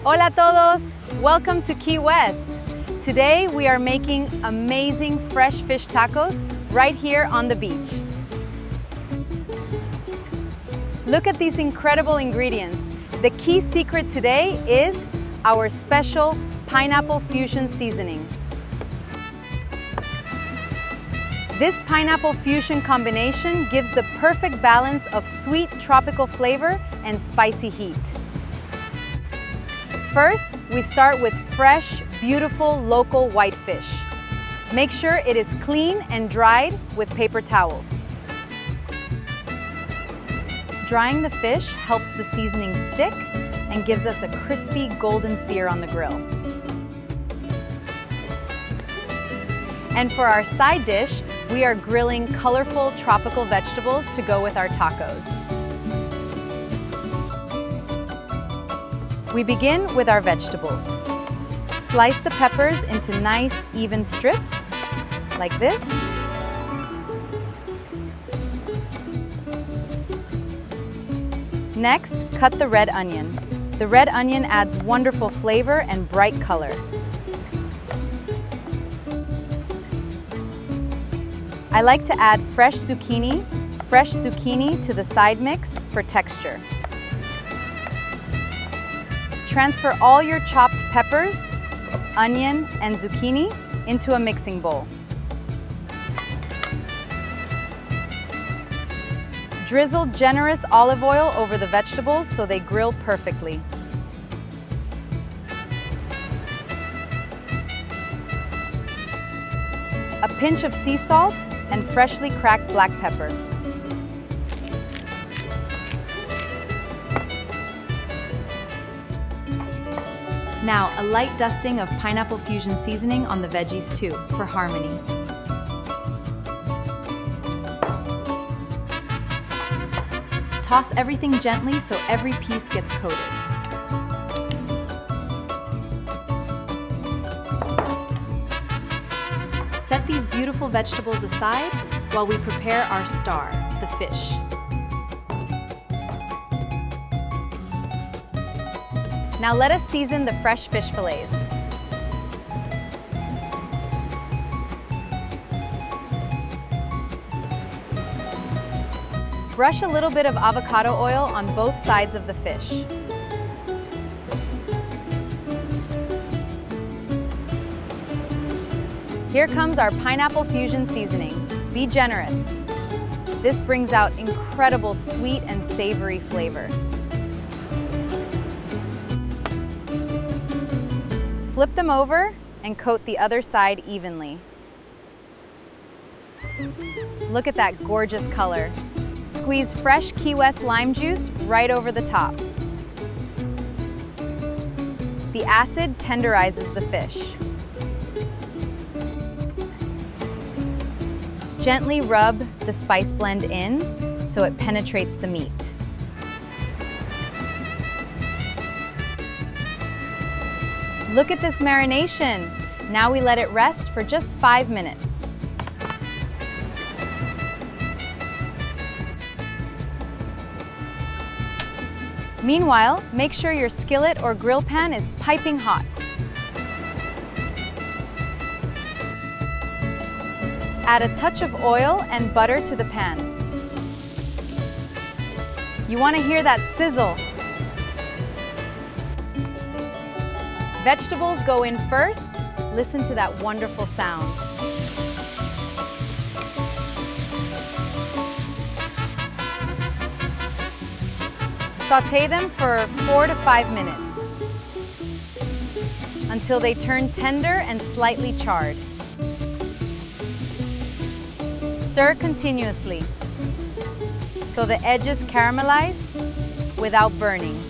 Hola a todos! Welcome to Key West. Today we are making amazing fresh fish tacos right here on the beach. Look at these incredible ingredients. The key secret today is our special pineapple fusion seasoning. This pineapple fusion combination gives the perfect balance of sweet tropical flavor and spicy heat. First, we start with fresh, beautiful local white fish. Make sure it is clean and dried with paper towels. Drying the fish helps the seasoning stick and gives us a crispy golden sear on the grill. And for our side dish, we are grilling colorful tropical vegetables to go with our tacos. We begin with our vegetables. Slice the peppers into nice, even strips, like this. Next, cut the red onion. The red onion adds wonderful flavor and bright color. I like to add fresh zucchini to the side mix for texture. Transfer all your chopped peppers, onion, and zucchini into a mixing bowl. Drizzle generous olive oil over the vegetables so they grill perfectly. A pinch of sea salt and freshly cracked black pepper. Now, a light dusting of pineapple fusion seasoning on the veggies too, for harmony. Toss everything gently so every piece gets coated. Set these beautiful vegetables aside while we prepare our star, the fish. Now let us season the fresh fish fillets. Brush a little bit of avocado oil on both sides of the fish. Here comes our pineapple fusion seasoning. Be generous. This brings out incredible sweet and savory flavor. Flip them over and coat the other side evenly. Look at that gorgeous color. Squeeze fresh Key West lime juice right over the top. The acid tenderizes the fish. Gently rub the spice blend in so it penetrates the meat. Look at this marination. Now we let it rest for just 5 minutes. Meanwhile, make sure your skillet or grill pan is piping hot. Add a touch of oil and butter to the pan. You want to hear that sizzle. Vegetables go in first. Listen to that wonderful sound. Sauté them for 4 to 5 minutes until they turn tender and slightly charred. Stir continuously so the edges caramelize without burning.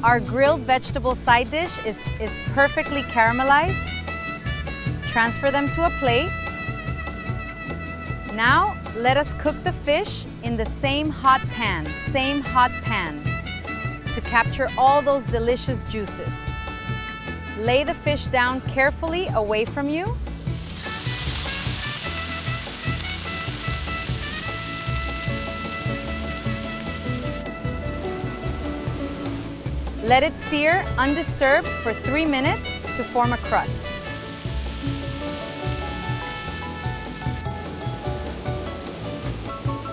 Our grilled vegetable side dish is perfectly caramelized. Transfer them to a plate. Now, let us cook the fish in the same hot pan to capture all those delicious juices. Lay the fish down carefully away from you. Let it sear undisturbed for 3 minutes to form a crust.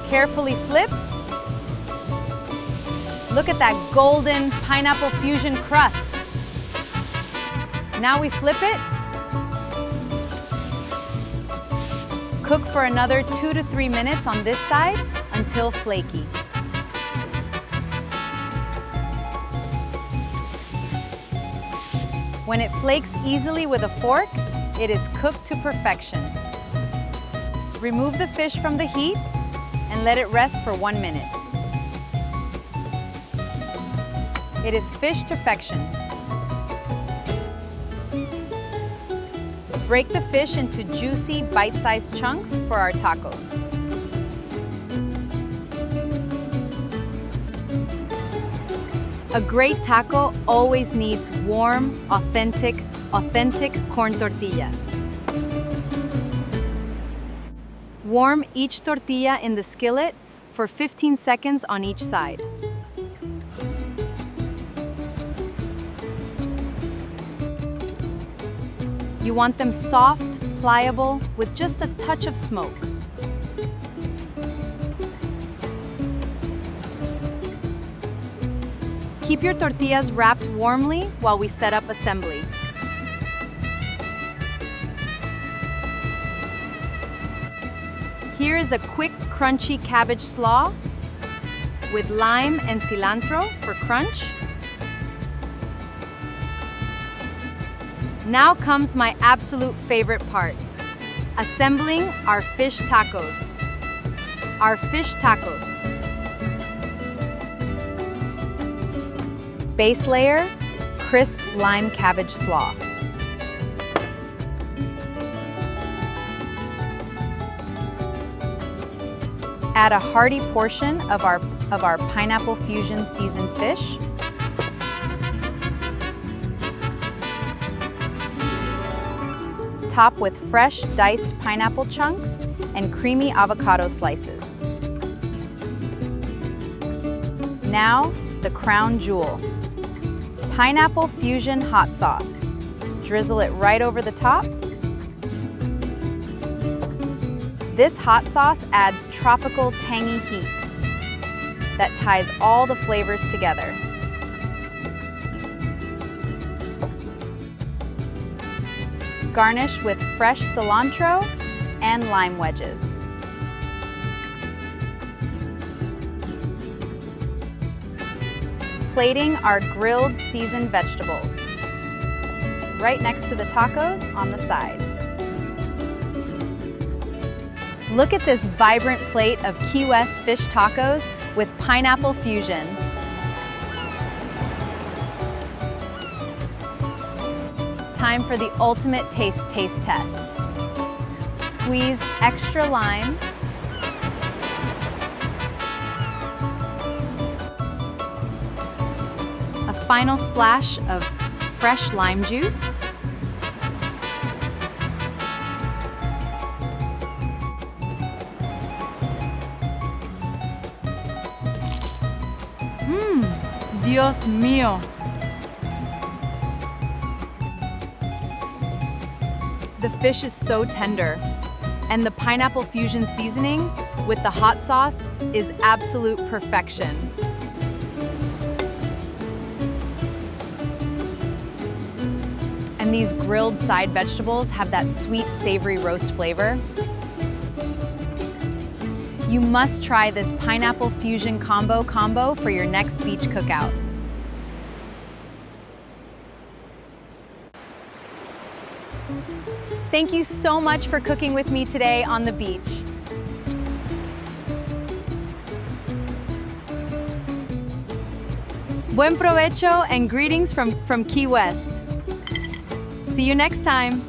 Carefully flip. Look at that golden pineapple fusion crust. Now we flip it. Cook for another 2 to 3 minutes on this side until flaky. When it flakes easily with a fork, it is cooked to perfection. Remove the fish from the heat and let it rest for 1 minute. It is fish to perfection. Break the fish into juicy, bite-sized chunks for our tacos. A great taco always needs warm, authentic corn tortillas. Warm each tortilla in the skillet for 15 seconds on each side. You want them soft, pliable, with just a touch of smoke. Keep your tortillas wrapped warmly while we set up assembly. Here is a quick, crunchy cabbage slaw with lime and cilantro for crunch. Now comes my absolute favorite part, assembling our fish tacos. Our fish tacos. Base layer, crisp lime cabbage slaw. Add a hearty portion of our pineapple fusion seasoned fish. Top with fresh diced pineapple chunks and creamy avocado slices. Now, the crown jewel. Pineapple fusion hot sauce. Drizzle it right over the top. This hot sauce adds tropical tangy heat that ties all the flavors together. Garnish with fresh cilantro and lime wedges. Plating our grilled seasoned vegetables, right next to the tacos on the side. Look at this vibrant plate of Key West fish tacos with pineapple fusion. Time for the ultimate taste test. Squeeze extra lime. A final splash of fresh lime juice. Dios mío. The fish is so tender, and the pineapple fusion seasoning with the hot sauce is absolute perfection. And these grilled side vegetables have that sweet, savory roast flavor. You must try this pineapple fusion combo for your next beach cookout. Thank you so much for cooking with me today on the beach. Buen provecho and greetings from Key West. See you next time.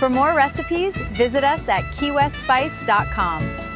For more recipes, visit us at keywestspice.com.